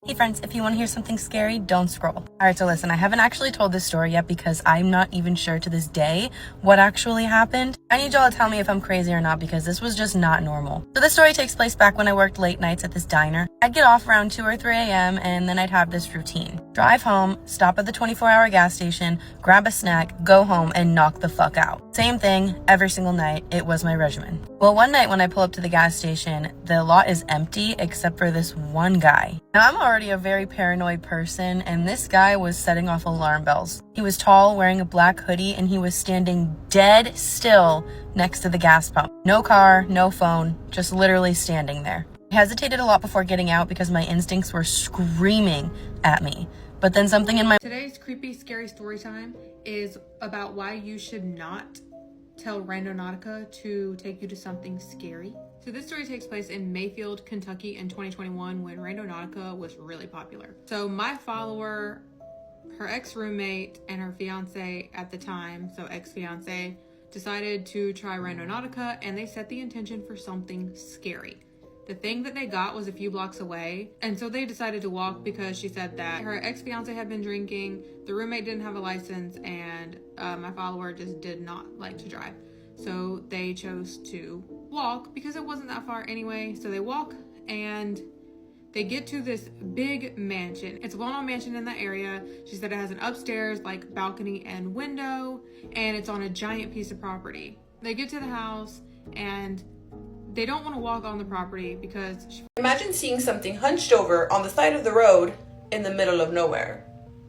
Hey friends, if you want to hear something scary, don't scroll. Alright, so listen, I haven't actually told this story yet because I'm not even sure to this day what actually happened. I need y'all to tell me if I'm crazy or not because this was just not normal. So this story takes place back when I worked late nights at this diner. I'd get off around 2 or 3 a.m. and then I'd have this routine. Drive home, stop at the 24-hour gas station, grab a snack, go home, and knock the fuck out. Same thing every single night. It was my regimen. Well, one night when I pull up to the gas station, the lot is empty except for this one guy. Now, I'm already a very paranoid person, and this guy was setting off alarm bells. He was tall, wearing a black hoodie, and he was standing dead still next to the gas pump. No car, no phone, just literally standing there. I hesitated a lot before getting out because my instincts were screaming at me. But then something in my... Today's creepy, scary story time is about why you should not tell Randonautica to take you to something scary. So this story takes place in Mayfield, Kentucky in 2021 when Randonautica was really popular. So my follower, her ex-roommate, and her fiance at the time, so ex-fiance, decided to try Randonautica, and they set the intention for something scary. The thing that they got was a few blocks away, and so they decided to walk because she said that her ex-fiance had been drinking, the roommate didn't have a license, and my follower just did not like to drive. So they chose to walk because it wasn't that far anyway. So they walk and they get to this big mansion. It's a well-known mansion in that area. She said it has an upstairs like balcony and window, and it's on a giant piece of property. They get to the house and they don't want to walk on the property because... Imagine seeing something hunched over on the side of the road in the middle of nowhere.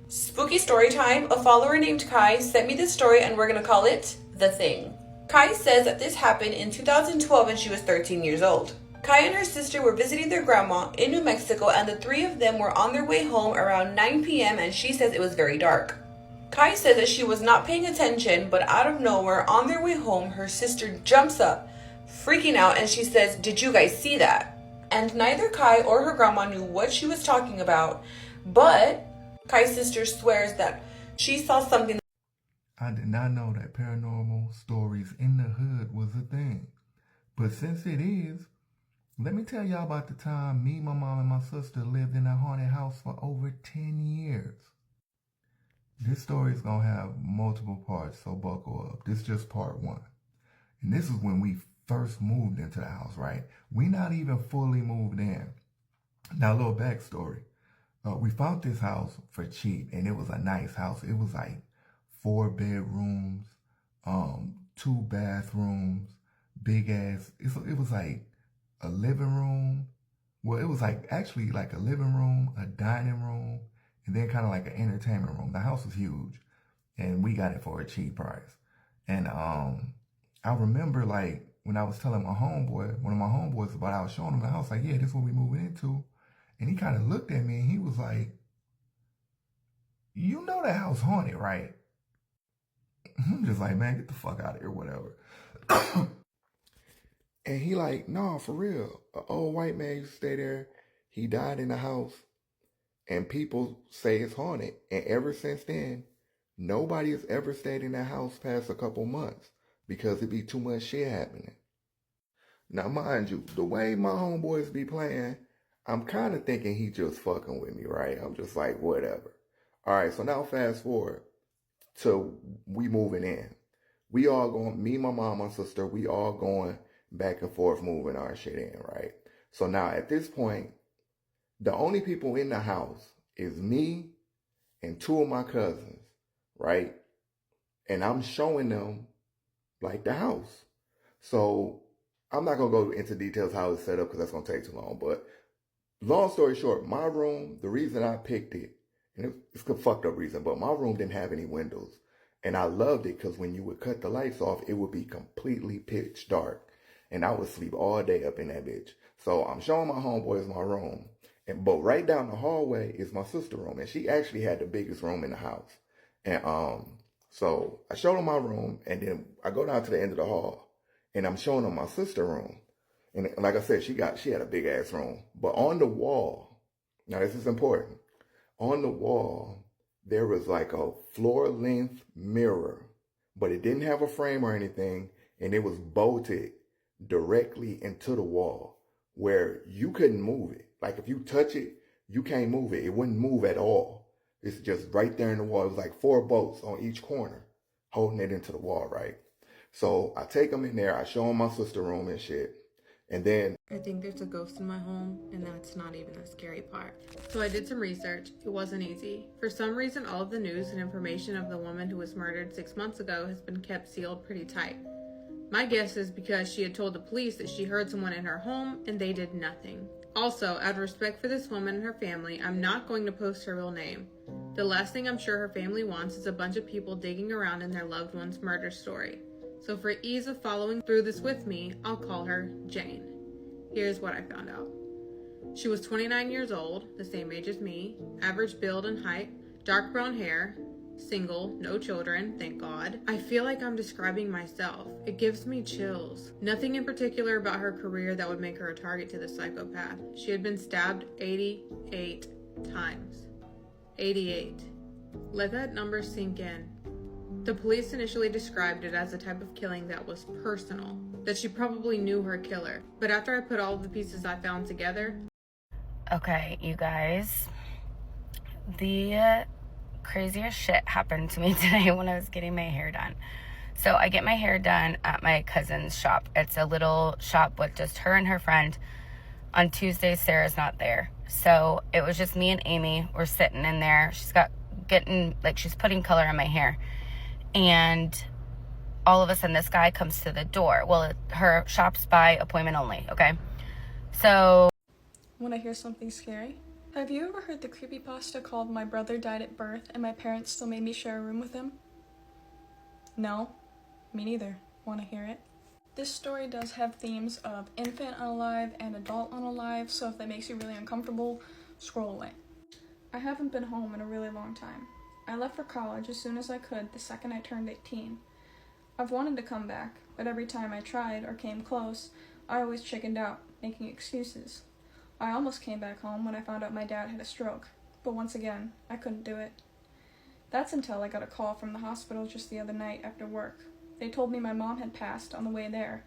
Spooky story time. A follower named Kai sent me this story and we're going to call it The Thing. Kai says that this happened in 2012 and she was 13 years old. Kai and her sister were visiting their grandma in New Mexico and the three of them were on their way home around 9 p.m. and she says it was very dark. Kai says that she was not paying attention, but out of nowhere on their way home, her sister jumps up, freaking out, and she says, "Did you guys see that?" And neither Kai or her grandma knew what she was talking about, but Kai's sister swears that she saw something. I did not know that paranormal stories in the hood was a thing. But since it is, let me tell y'all about the time me, my mom, and my sister lived in a haunted house for over 10 years. This story is going to have multiple parts, so buckle up. This is just part one. And this is when we first moved into the house, right? We not even fully moved in. Now, a little backstory. We found this house for cheap, and it was a nice house. It was like 4 bedrooms, 2 bathrooms, big ass. It was like a living room. Well, it was like actually like a living room, a dining room, and then kind of like an entertainment room. The house was huge, and we got it for a cheap price. And I remember like when I was telling my homeboy, one of my homeboys about it, I was showing him the house, like, yeah, this is what we moving into. And he kind of looked at me and he was like, "You know that house haunted, right?" I'm just like, "Man, get the fuck out of here," whatever. And he like, "No, for real. An old white man used to stay there. He died in the house. And people say it's haunted. And ever since then, nobody has ever stayed in that house past a couple months because it'd be too much shit happening." Now, mind you, the way my homeboys be playing, I'm kind of thinking he just fucking with me, right? I'm just like, whatever. All right, so now fast forward to we moving in. We all going, me, my mom, my sister, we all going back and forth moving our shit in, right? So now at this point, the only people in the house is me and 2 of my cousins, right? And I'm showing them like the house. So I'm not going to go into details how it's set up because that's going to take too long. But long story short, my room, the reason I picked it, and it's a fucked up reason, but my room didn't have any windows. And I loved it because when you would cut the lights off, it would be completely pitch dark. And I would sleep all day up in that bitch. So I'm showing my homeboys my room. But right down the hallway is my sister's room. And she actually had the biggest room in the house. And so I showed them my room. And then I go down to the end of the hall. And I'm showing them my sister's room. And like I said, she had a big ass room. But on the wall, now this is important. On the wall, there was like a floor length mirror. But it didn't have a frame or anything. And it was bolted directly into the wall where you couldn't move it. Like if you touch it, You can't move it. It wouldn't move at all. It's just right there in the wall. It was like 4 bolts on each corner holding it into the wall, right? So I take them in there. I show them my sister room and shit. And then I think there's a ghost in my home, and that's not even the scary part. So I did some research. It wasn't easy. For some reason, all of the news and information of the woman who was murdered 6 months ago has been kept sealed pretty tight. My guess is because she had told the police that she heard someone in her home, and they did nothing. Also, out of respect for this woman and her family, I'm not going to post her real name. The last thing I'm sure her family wants is a bunch of people digging around in their loved one's murder story. So for ease of following through this with me, I'll call her Jane. Here's what I found out. She was 29 years old, the same age as me, average build and height, dark brown hair, single, no children, thank God. I feel like I'm describing myself. It gives me chills. Nothing in particular about her career that would make her a target to the psychopath. She had been stabbed 88 times. 88. Let that number sink in. The police initially described it as a type of killing that was personal, that she probably knew her killer. But after I put all of the pieces I found together... Okay, you guys. The craziest shit happened to me today when I was getting my hair done. So I get my hair done at my cousin's shop. It's a little shop with just her and her friend. On Tuesdays, Sarah's not there. So it was just me and Amy. We're sitting in there. She's putting color in my hair. And all of a sudden, this guy comes to the door. Well, her shop's by appointment only, okay? So... Want to hear something scary? Have you ever heard the creepypasta called My Brother Died at Birth and My Parents Still Made Me Share a Room with Him? No? Me neither. Want to hear it? This story does have themes of infant unalive and adult unalive, so if that makes you really uncomfortable, scroll away. I haven't been home in a really long time. I left for college as soon as I could the second I turned 18. I've wanted to come back, but every time I tried or came close, I always chickened out, making excuses. I almost came back home when I found out my dad had a stroke, but once again, I couldn't do it. That's until I got a call from the hospital just the other night after work. They told me my mom had passed on the way there,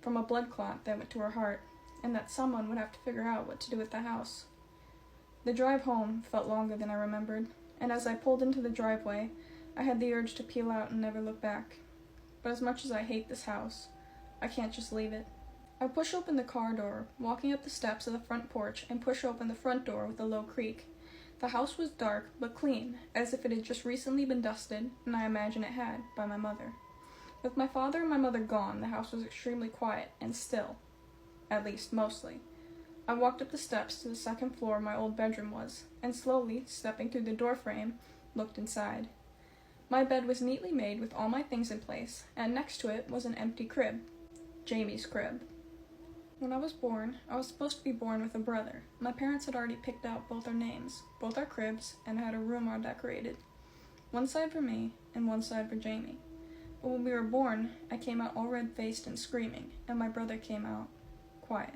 from a blood clot that went to her heart, and that someone would have to figure out what to do with the house. The drive home felt longer than I remembered, and as I pulled into the driveway, I had the urge to peel out and never look back. But as much as I hate this house, I can't just leave it. I push open the car door, walking up the steps of the front porch, and push open the front door with a low creak. The house was dark, but clean, as if it had just recently been dusted, and I imagine it had, by my mother. With my father and my mother gone, the house was extremely quiet and still. At least, mostly. I walked up the steps to the second floor where my old bedroom was, and slowly, stepping through the doorframe, looked inside. My bed was neatly made with all my things in place, and next to it was an empty crib. Jamie's crib. When I was born, I was supposed to be born with a brother. My parents had already picked out both our names, both our cribs, and had a room all decorated. One side for me, and one side for Jamie. But when we were born, I came out all red-faced and screaming, and my brother came out quiet.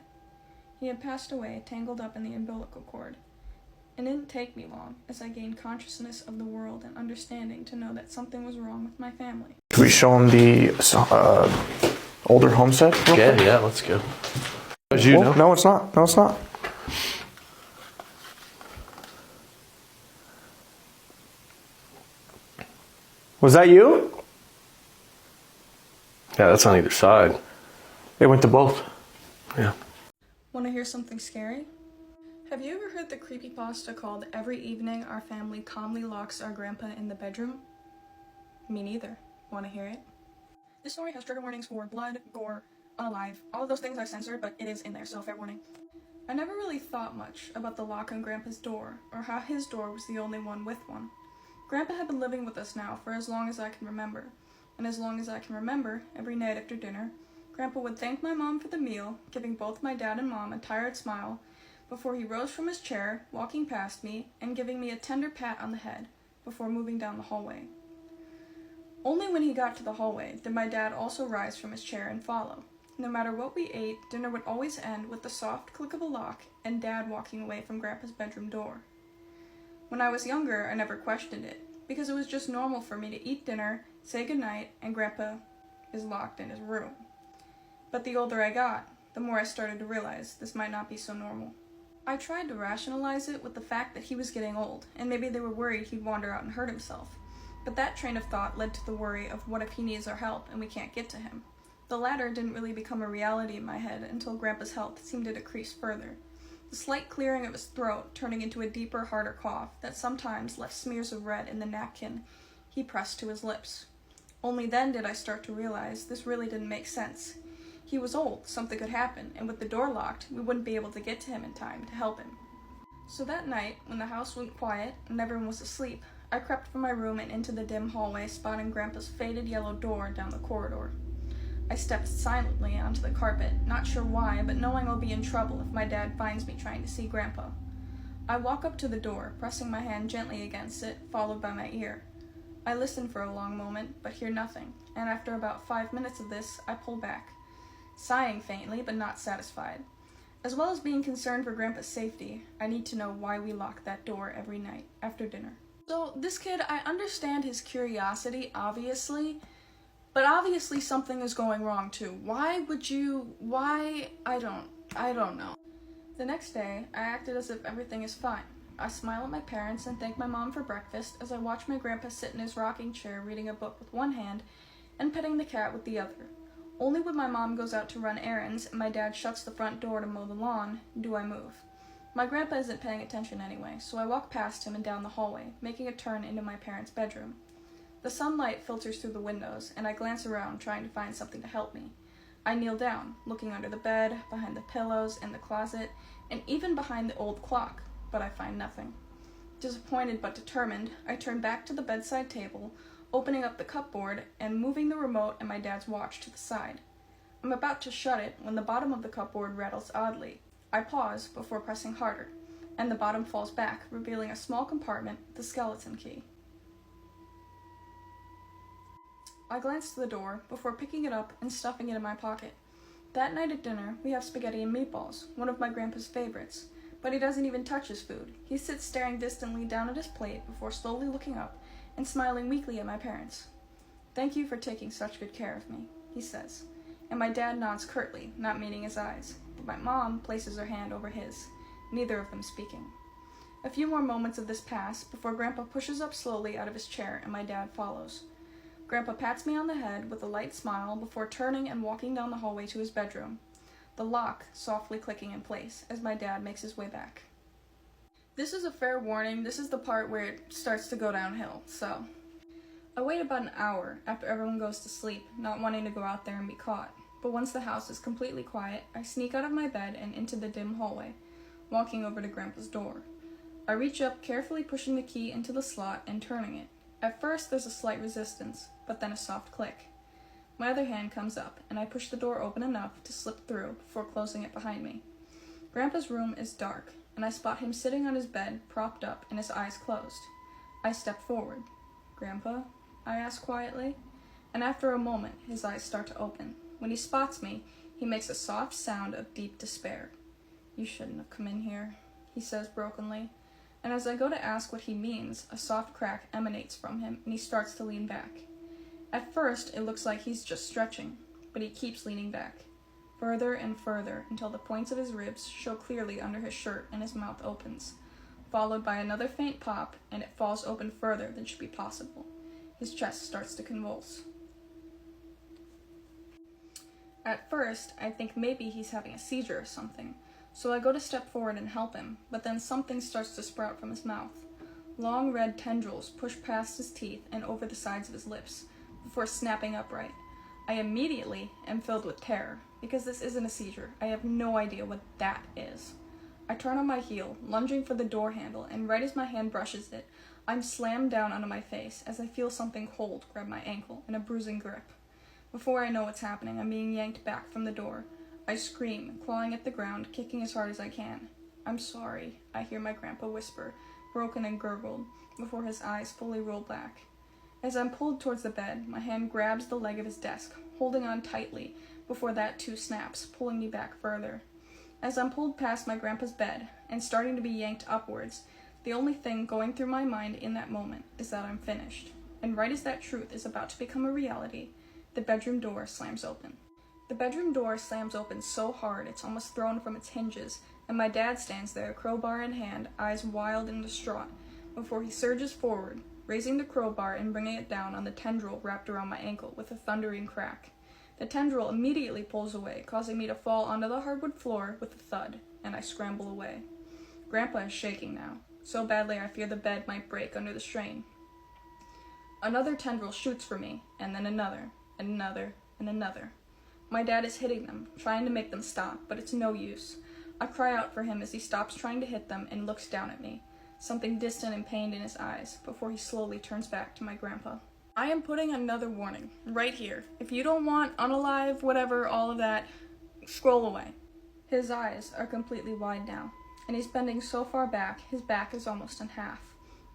He had passed away, tangled up in the umbilical cord. It didn't take me long, as I gained consciousness of the world and understanding to know that something was wrong with my family. Can we show them the older homestead? Yeah, let's go. As you know. No, it's not. No, it's not. Was that you? Yeah, that's on either side. It went to both. Yeah. Want to hear something scary? Have you ever heard the creepypasta called Every Evening Our Family Calmly Locks Our Grandpa in the Bedroom? Me neither. Want to hear it? This story has trigger warnings for blood, gore, unalive, all of those things I censored, but it is in there, so fair warning. I never really thought much about the lock on Grandpa's door, or how his door was the only one with one. Grandpa had been living with us now for as long as I can remember, and as long as I can remember, every night after dinner, Grandpa would thank my mom for the meal, giving both my dad and mom a tired smile, before he rose from his chair, walking past me, and giving me a tender pat on the head, before moving down the hallway. Only when he got to the hallway did my dad also rise from his chair and follow. No matter what we ate, dinner would always end with the soft click of a lock and Dad walking away from Grandpa's bedroom door. When I was younger, I never questioned it, because it was just normal for me to eat dinner, say goodnight, and Grandpa is locked in his room. But the older I got, the more I started to realize this might not be so normal. I tried to rationalize it with the fact that he was getting old, and maybe they were worried he'd wander out and hurt himself. But that train of thought led to the worry of what if he needs our help and we can't get to him. The latter didn't really become a reality in my head until Grandpa's health seemed to decrease further. The slight clearing of his throat turning into a deeper, harder cough that sometimes left smears of red in the napkin he pressed to his lips. Only then did I start to realize this really didn't make sense. He was old, something could happen, and with the door locked, we wouldn't be able to get to him in time to help him. So that night, when the house went quiet and everyone was asleep, I crept from my room and into the dim hallway, spotting Grandpa's faded yellow door down the corridor. I stepped silently onto the carpet, not sure why, but knowing I'll be in trouble if my dad finds me trying to see Grandpa. I walk up to the door, pressing my hand gently against it, followed by my ear. I listen for a long moment, but hear nothing, and after about 5 minutes of this, I pull back, sighing faintly, but not satisfied. As well as being concerned for Grandpa's safety, I need to know why we lock that door every night after dinner. So, this kid, I understand his curiosity, obviously, but obviously something is going wrong too. I don't know. The next day, I acted as if everything is fine. I smile at my parents and thank my mom for breakfast as I watch my grandpa sit in his rocking chair reading a book with one hand and petting the cat with the other. Only when my mom goes out to run errands and my dad shuts the front door to mow the lawn do I move. My grandpa isn't paying attention anyway, so I walk past him and down the hallway, making a turn into my parents' bedroom. The sunlight filters through the windows, and I glance around trying to find something to help me. I kneel down, looking under the bed, behind the pillows, in the closet, and even behind the old clock, but I find nothing. Disappointed but determined, I turn back to the bedside table, opening up the cupboard and moving the remote and my dad's watch to the side. I'm about to shut it when the bottom of the cupboard rattles oddly. I pause before pressing harder, and the bottom falls back, revealing a small compartment with the skeleton key. I glance to the door before picking it up and stuffing it in my pocket. That night at dinner, we have spaghetti and meatballs, one of my grandpa's favorites, but he doesn't even touch his food. He sits staring distantly down at his plate before slowly looking up and smiling weakly at my parents. "Thank you for taking such good care of me," he says, and my dad nods curtly, not meeting his eyes, but my mom places her hand over his, neither of them speaking. A few more moments of this pass before Grandpa pushes up slowly out of his chair and my dad follows. Grandpa pats me on the head with a light smile before turning and walking down the hallway to his bedroom, the lock softly clicking in place as my dad makes his way back. This is a fair warning. This is the part where it starts to go downhill, so. I wait about an hour after everyone goes to sleep, not wanting to go out there and be caught. But once the house is completely quiet, I sneak out of my bed and into the dim hallway, walking over to Grandpa's door. I reach up, carefully pushing the key into the slot and turning it. At first, there's a slight resistance, but then a soft click. My other hand comes up, and I push the door open enough to slip through before closing it behind me. Grandpa's room is dark, and I spot him sitting on his bed, propped up and his eyes closed. I step forward. "Grandpa?" I ask quietly, and after a moment, his eyes start to open. When he spots me, he makes a soft sound of deep despair. "You shouldn't have come in here," he says brokenly, and as I go to ask what he means, a soft crack emanates from him, and he starts to lean back. At first, it looks like he's just stretching, but he keeps leaning back, further and further, until the points of his ribs show clearly under his shirt and his mouth opens, followed by another faint pop, and it falls open further than should be possible. His chest starts to convulse. At first, I think maybe he's having a seizure or something, so I go to step forward and help him, but then something starts to sprout from his mouth. Long red tendrils push past his teeth and over the sides of his lips, before snapping upright. I immediately am filled with terror, because this isn't a seizure. I have no idea what that is. I turn on my heel, lunging for the door handle, and right as my hand brushes it, I'm slammed down onto my face as I feel something cold grab my ankle in a bruising grip. Before I know what's happening, I'm being yanked back from the door. I scream, clawing at the ground, kicking as hard as I can. "I'm sorry," I hear my grandpa whisper, broken and gurgled, before his eyes fully roll back. As I'm pulled towards the bed, my hand grabs the leg of his desk, holding on tightly, before that too snaps, pulling me back further. As I'm pulled past my grandpa's bed, and starting to be yanked upwards, the only thing going through my mind in that moment is that I'm finished. And right as that truth is about to become a reality, the bedroom door slams open. The bedroom door slams open so hard it's almost thrown from its hinges, and my dad stands there, crowbar in hand, eyes wild and distraught, before he surges forward, raising the crowbar and bringing it down on the tendril wrapped around my ankle with a thundering crack. The tendril immediately pulls away, causing me to fall onto the hardwood floor with a thud, and I scramble away. Grandpa is shaking now, so badly I fear the bed might break under the strain. Another tendril shoots for me, and then another, and another, and another. My dad is hitting them, trying to make them stop, but it's no use. I cry out for him as he stops trying to hit them and looks down at me, something distant and pained in his eyes, before he slowly turns back to my grandpa. I am putting another warning, right here. If you don't want unalive, whatever, all of that, scroll away. His eyes are completely wide now, and he's bending so far back, his back is almost in half.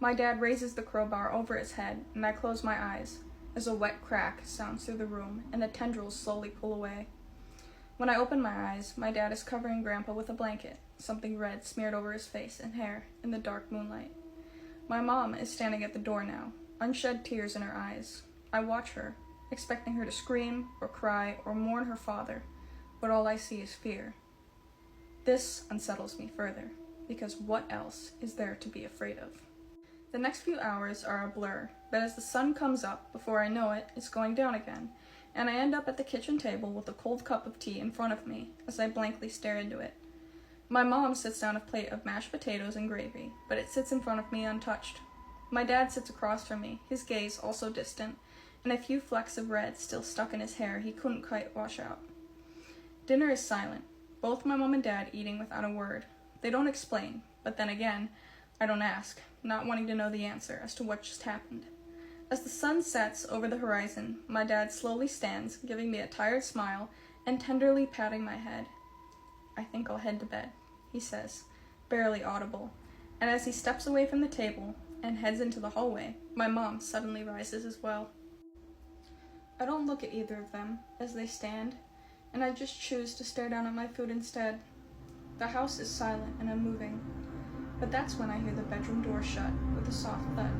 My dad raises the crowbar over his head, and I close my eyes, as a wet crack sounds through the room, and the tendrils slowly pull away. When I open my eyes, my dad is covering Grandpa with a blanket, something red smeared over his face and hair in the dark moonlight. My mom is standing at the door now, unshed tears in her eyes. I watch her, expecting her to scream or cry or mourn her father, but all I see is fear. This unsettles me further, because what else is there to be afraid of? The next few hours are a blur, but as the sun comes up, before I know it, it's going down again, and I end up at the kitchen table with a cold cup of tea in front of me as I blankly stare into it. My mom sits down a plate of mashed potatoes and gravy, but it sits in front of me untouched. My dad sits across from me, his gaze also distant, and a few flecks of red still stuck in his hair he couldn't quite wash out. Dinner is silent, both my mom and dad eating without a word. They don't explain, but then again, I don't ask, not wanting to know the answer as to what just happened. As the sun sets over the horizon, my dad slowly stands, giving me a tired smile and tenderly patting my head. "I think I'll head to bed," he says, barely audible, and as he steps away from the table and heads into the hallway, my mom suddenly rises as well. I don't look at either of them as they stand, and I just choose to stare down at my food instead. The house is silent and unmoving, but that's when I hear the bedroom door shut with a soft thud.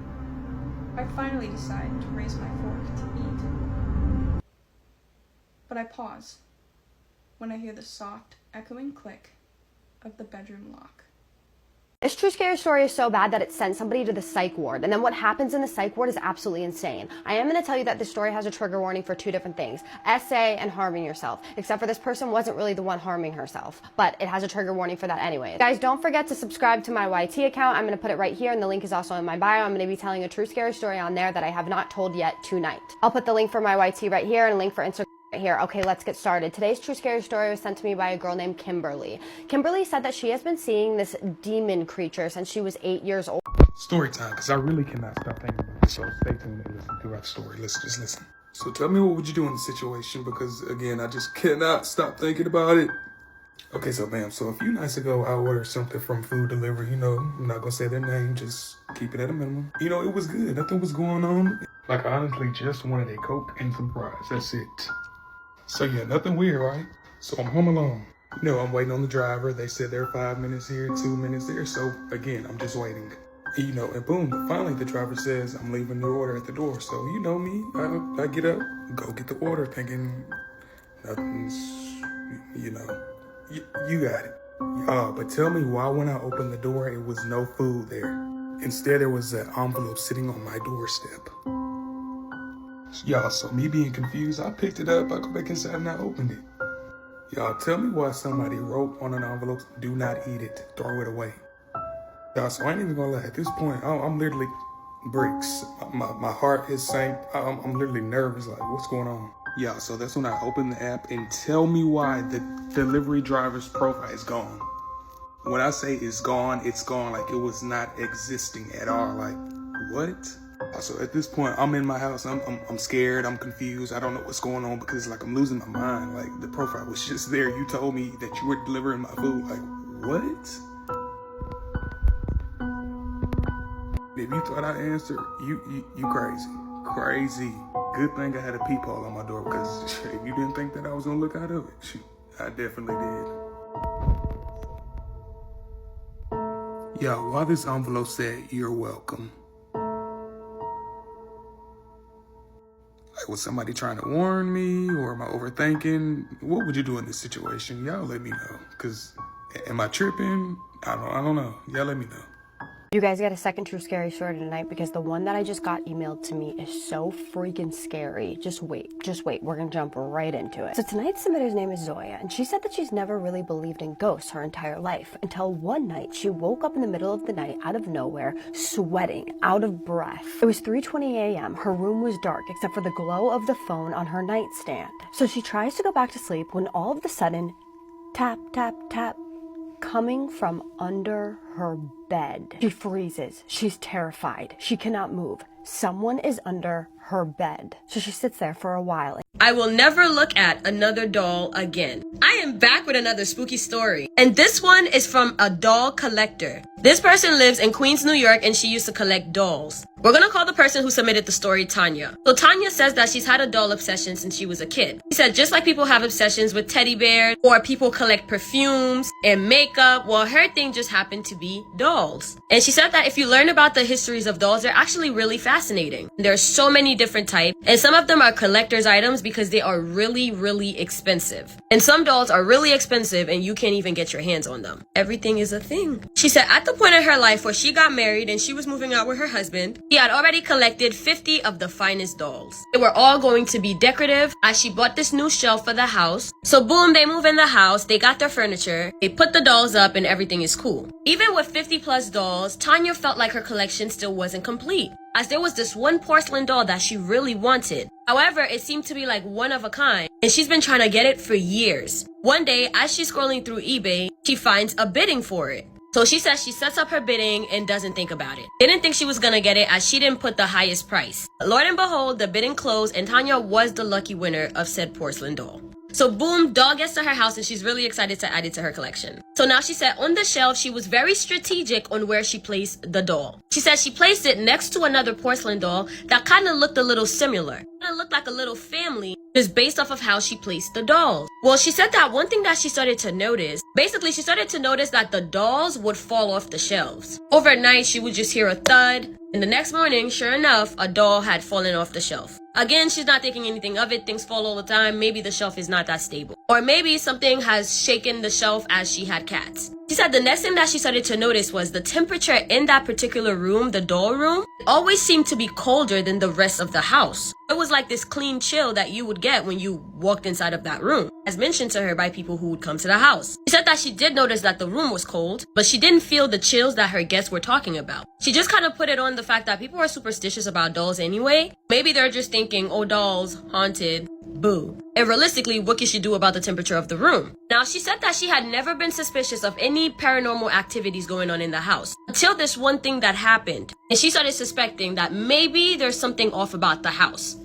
I finally decide to raise my fork to eat. But I pause when I hear the soft, echoing click of the bedroom lock. This true scary story is so bad that it sent somebody to the psych ward, and then what happens in the psych ward is absolutely insane. I am going to tell you that this story has a trigger warning for two different things: SA and harming yourself, except for this person wasn't really the one harming herself, but it has a trigger warning for that anyway. Guys, don't forget to subscribe to my YT account. I'm going to put it right here, and the link is also in my bio. I'm going to be telling a true scary story on there that I have not told yet tonight. I'll put the link for my YT right here and a link for Instagram right here. Okay, let's get started. Today's true scary story was sent to me by a girl named Kimberly. Kimberly said that she has been seeing this demon creature since she was 8 years old. Story time, because I really cannot stop thinking about it. So stay tuned and listen throughout the story. Just listen. So tell me, what would you do in the situation? Because again, I just cannot stop thinking about it. Okay, so bam. So a few nights ago, I ordered something from food delivery. I'm not gonna say their name. Just keep it at a minimum. It was good. Nothing was going on. Like, I honestly just wanted a Coke and some fries. That's it. So yeah, nothing weird, right? So I'm home alone. I'm waiting on the driver. They said they're 5 minutes here, 2 minutes there. So again, I'm just waiting. And boom, finally the driver says, "I'm leaving your order at the door." So you know me, I get up, go get the order, thinking nothing's, you got it. But tell me why when I opened the door, it was no food there. Instead, there was an envelope sitting on my doorstep. Y'all, so me being confused, I picked it up, I go back inside and I opened it. Y'all, tell me why somebody wrote on an envelope, "Do not eat it, throw it away." Y'all, so I ain't even gonna lie, at this point, I'm literally bricks. My heart is sank. I'm literally nervous, like, what's going on? Y'all, so that's when I opened the app, and tell me why the delivery driver's profile is gone. When I say it's gone, like it was not existing at all. Like, what? So at this point, I'm in my house, I'm scared, I'm confused, I don't know what's going on, because like I'm losing my mind. Like, the profile was just there, you told me that you were delivering my food. Like, what? If you thought I answered, you crazy. Good thing I had a peephole on my door, because if you didn't think that I was gonna look out of it, shoot, I definitely did. Y'all, why this envelope said, "You're welcome"? Like, was somebody trying to warn me, or am I overthinking? What would you do in this situation? Y'all let me know, because Am I tripping? I don't know. Y'all let me know. You guys get a second true scary story tonight because the one that I just got emailed to me is so freaking scary. Just wait. We're gonna jump right into it. So tonight's submitter's name is Zoya, and she said that she's never really believed in ghosts her entire life until one night she woke up in the middle of the night out of nowhere, sweating, out of breath. It was 3:20 a.m. Her room was dark except for the glow of the phone on her nightstand. So she tries to go back to sleep when all of a sudden, tap, tap, tap, coming from under her bed. She freezes. She's terrified. She cannot move. Someone is under her bed. So she sits there for a while. I will never look at another doll again. I am back with another spooky story. And this one is from a doll collector. This person lives in Queens, New York, and she used to collect dolls. We're gonna call the person who submitted the story Tanya. So Tanya says that she's had a doll obsession since she was a kid. She said just like people have obsessions with teddy bears, or people collect perfumes and makeup, well, her thing just happened to be dolls. And she said that if you learn about the histories of dolls, they're actually really fascinating. There's so many different types, and some of them are collector's items because they are really, really expensive. And some dolls are really expensive and you can't even get your hands on them. Everything is a thing. She said at the point in her life where she got married and she was moving out with her husband, he had already collected 50 of the finest dolls. They were all going to be decorative as she bought this new shelf for the house. So boom, they move in the house, they got their furniture, they put the dolls up, and everything is cool. Even with 50 plus dolls, Tanya felt like her collection still wasn't complete, as there was this one porcelain doll that she really wanted. However, it seemed to be like one of a kind, and she's been trying to get it for years. One day, as she's scrolling through eBay, she finds a bidding for it. So she says she sets up her bidding and doesn't think about it. Didn't think she was gonna get it as she didn't put the highest price. Lord and behold, the bidding closed and Tanya was the lucky winner of said porcelain doll. So boom, doll gets to her house and she's really excited to add it to her collection. So now she said on the shelf, she was very strategic on where she placed the doll. She said she placed it next to another porcelain doll that kind of looked a little similar. Kind of looked like a little family, just based off of how she placed the dolls. Well, she said that one thing that she started to notice, basically she started to notice that the dolls would fall off the shelves. Overnight, she would just hear a thud, and the next morning, sure enough, a doll had fallen off the shelf. Again, she's not thinking anything of it. Things fall all the time. Maybe the shelf is not that stable. Or maybe something has shaken the shelf as she had cats. She said the next thing that she started to notice was the temperature in that particular room, the doll room, always seemed to be colder than the rest of the house. It was like this clean chill that you would get when you walked inside of that room, as mentioned to her by people who would come to the house. She said that she did notice that the room was cold, but she didn't feel the chills that her guests were talking about. She just kind of put it on the fact that people are superstitious about dolls anyway. Maybe they're just thinking, oh, dolls, haunted, boo. And realistically, what could she do about the temperature of the room? Now, she said that she had never been suspicious of any paranormal activities going on in the house until this one thing that happened. And she started suspecting that maybe there's something off about the house.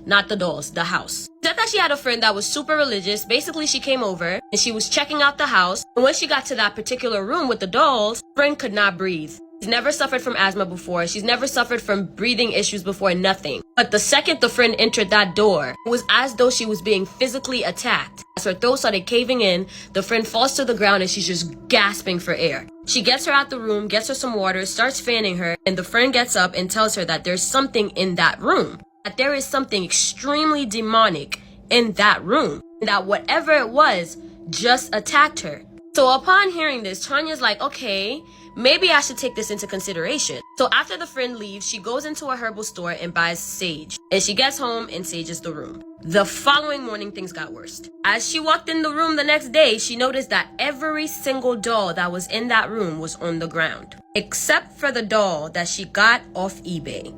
Not the dolls, the house. She said that she had a friend that was super religious. Basically, she came over and she was checking out the house. And when she got to that particular room with the dolls, friend could not breathe. She's never suffered from asthma before. She's never suffered from breathing issues before, nothing. But the second the friend entered that door, it was as though she was being physically attacked. As her throat started caving in, the friend falls to the ground and she's just gasping for air. She gets her out the room, gets her some water, starts fanning her, and the friend gets up and tells her that there's something in that room. That there is something extremely demonic in that room. And that whatever it was just attacked her. So upon hearing this, Tanya's like, okay, maybe I should take this into consideration. So after the friend leaves, she goes into a herbal store and buys sage. And she gets home and sages the room. The following morning, things got worse. As she walked in the room the next day, she noticed that every single doll that was in that room was on the ground. Except for the doll that she got off eBay.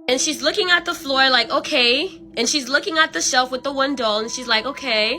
And she's looking at the floor like, okay. And she's looking at the shelf with the one doll and she's like, okay,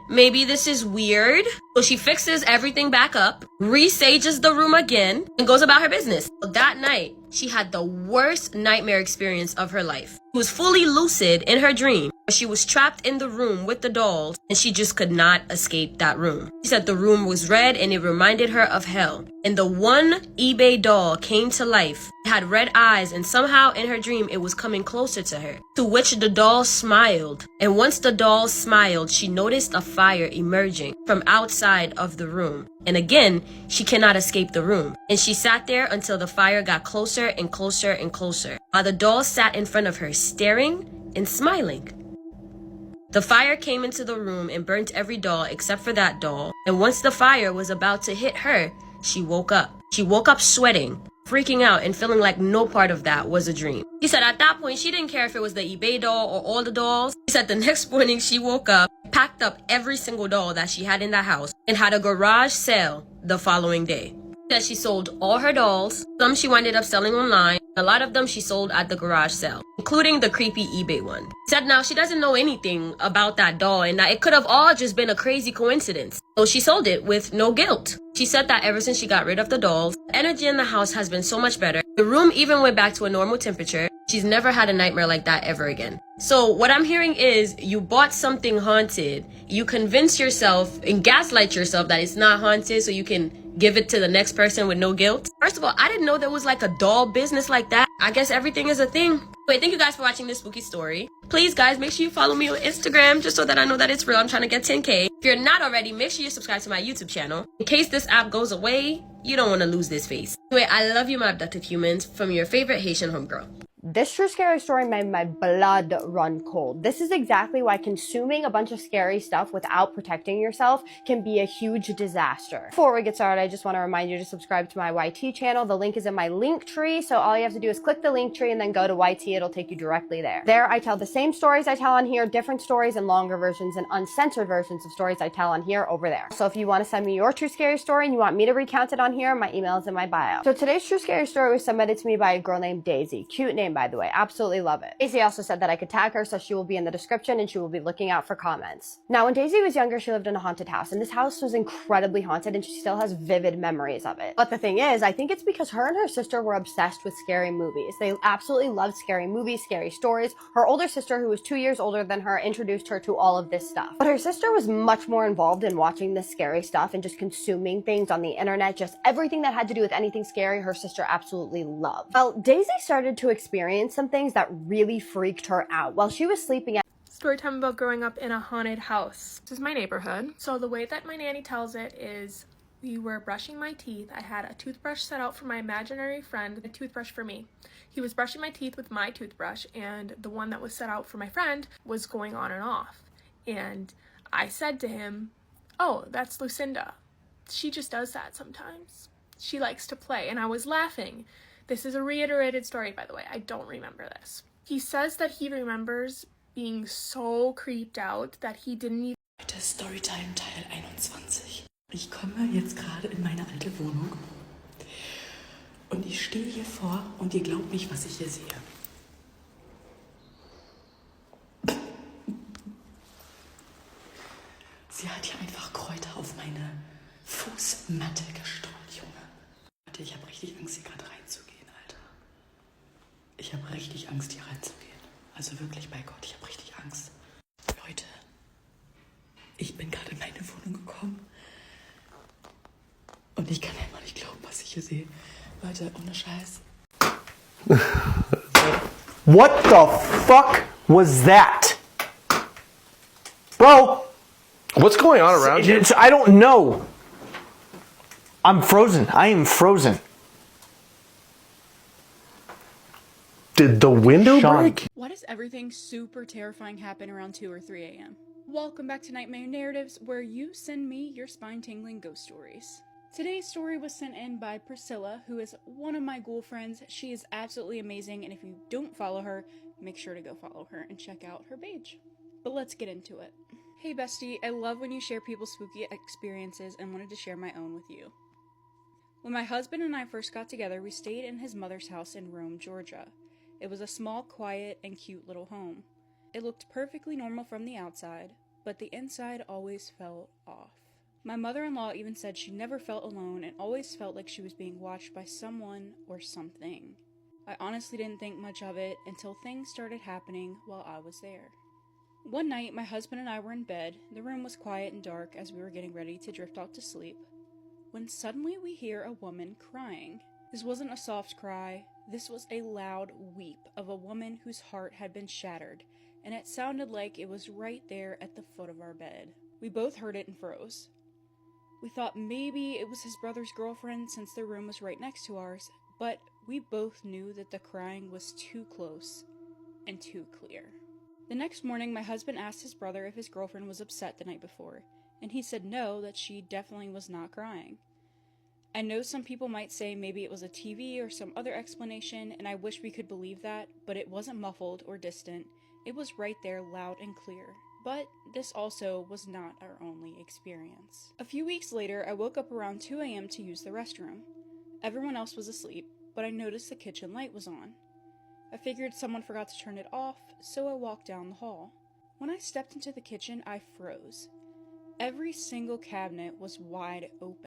maybe this is weird. So she fixes everything back up, resages the room again, and goes about her business. That night, she had the worst nightmare experience of her life. She was fully lucid in her dream. She was trapped in the room with the dolls and she just could not escape that room. She said the room was red and it reminded her of hell. And the one eBay doll came to life. It had red eyes and somehow in her dream it was coming closer to her. To which the doll smiled. And once the doll smiled, she noticed a fire emerging from outside of the room. And again, she cannot escape the room. And she sat there until the fire got closer and closer and closer. While the doll sat in front of her, staring and smiling. The fire came into the room and burnt every doll except for that doll. And once the fire was about to hit her, she woke up. She woke up sweating, freaking out, and feeling like no part of that was a dream. He said at that point, she didn't care if it was the eBay doll or all the dolls. He said the next morning she woke up, packed up every single doll that she had in the house, and had a garage sale the following day. That she sold all her dolls. Some she ended up selling online. A lot of them she sold at the garage sale, including the creepy eBay one. Said now she doesn't know anything about that doll and that it could have all just been a crazy coincidence. So she sold it with no guilt. She said that ever since she got rid of the dolls, the energy in the house has been so much better. The room even went back to a normal temperature. She's never had a nightmare like that ever again. So what I'm hearing is you bought something haunted. You convince yourself and gaslight yourself that it's not haunted so you can give it to the next person with no guilt. First of all, I didn't know there was like a doll business like that. I guess everything is a thing. Wait, thank you guys for watching this spooky story. Please guys, make sure you follow me on Instagram just so that I know that it's real. I'm trying to get 10K. If you're not already, make sure you subscribe to my YouTube channel. In case this app goes away, you don't want to lose this face. Anyway, I love you, my abducted humans. From your favorite Haitian homegirl. This true scary story made my blood run cold. This is exactly why consuming a bunch of scary stuff without protecting yourself can be a huge disaster. Before we get started, I just want to remind you to subscribe to my YT channel. The link is in my link tree, so all you have to do is click the link tree and then go to YT. It'll take you directly there. There, I tell the same stories I tell on here, different stories and longer versions and uncensored versions of stories I tell on here over there. So if you want to send me your true scary story and you want me to recount it on here, my email is in my bio. So today's true scary story was submitted to me by a girl named Daisy. Cute name, by the way. Absolutely love it. Daisy also said that I could tag her, so she will be in the description and she will be looking out for comments. Now, when Daisy was younger, she lived in a haunted house, and this house was incredibly haunted and she still has vivid memories of it. But the thing is, I think it's because her and her sister were obsessed with scary movies. They absolutely loved scary movies, scary stories. Her older sister, who was 2 years older than her, introduced her to all of this stuff. But her sister was much more involved in watching this scary stuff and just consuming things on the internet, just everything that had to do with anything scary, her sister absolutely loved. Well, Daisy started to experience some things that really freaked her out while she was sleeping at Story time about growing up in a haunted house. This is my neighborhood. So the way that my nanny tells it is we were brushing my teeth. I had a toothbrush set out for my imaginary friend, a toothbrush for me. He was brushing my teeth with my toothbrush, and the one that was set out for my friend was going on and off. And I said to him, "Oh, that's Lucinda. She just does that sometimes. She likes to play." And I was laughing. This is a reiterated story, by the way. I don't remember this. He says that he remembers being so creeped out that he didn't even... Heute Storytime Teil 21. Ich komme jetzt gerade in meine alte Wohnung und ich stehe hier vor und ihr glaubt nicht, was ich hier sehe. Sie hat hier einfach Kräuter auf meine Fußmatte gestreut, Junge. Warte, ich habe richtig Angst, hier gerade reinzugehen, Alter. Ich habe richtig Angst, hier reinzugehen. Also wirklich, bei Gott, ich habe richtig Angst. Leute, ich bin gerade in meine Wohnung gekommen und ich kann einfach nicht glauben, was ich hier sehe. Leute, ohne Scheiß. What the fuck was that? Bro! What's going on around you? I don't know. I'm frozen. I am frozen. Did the window break? Why does everything super terrifying happen around 2 or 3 a.m.? Welcome back to Nightmare Narratives, where you send me your spine-tingling ghost stories. Today's story was sent in by Priscilla, who is one of my ghoul friends. She is absolutely amazing, and if you don't follow her, make sure to go follow her and check out her page. But let's get into it. Hey bestie, I love when you share people's spooky experiences and wanted to share my own with you. When my husband and I first got together, we stayed in his mother's house in Rome, Georgia. It was a small, quiet, and cute little home. It looked perfectly normal from the outside, but the inside always felt off. My mother-in-law even said she never felt alone and always felt like she was being watched by someone or something. I honestly didn't think much of it until things started happening while I was there. One night, my husband and I were in bed. The room was quiet and dark as we were getting ready to drift off to sleep, when suddenly we hear a woman crying. This wasn't a soft cry. This was a loud weep of a woman whose heart had been shattered, and it sounded like it was right there at the foot of our bed. We both heard it and froze. We thought maybe it was his brother's girlfriend since their room was right next to ours, but we both knew that the crying was too close and too clear. The next morning, my husband asked his brother if his girlfriend was upset the night before, and he said no, that she definitely was not crying. I know some people might say maybe it was a TV or some other explanation, and I wish we could believe that, but it wasn't muffled or distant. It was right there, loud and clear. But this also was not our only experience. A few weeks later, I woke up around 2 a.m. to use the restroom. Everyone else was asleep, but I noticed the kitchen light was on. I figured someone forgot to turn it off, so I walked down the hall. When I stepped into the kitchen, I froze. Every single cabinet was wide open.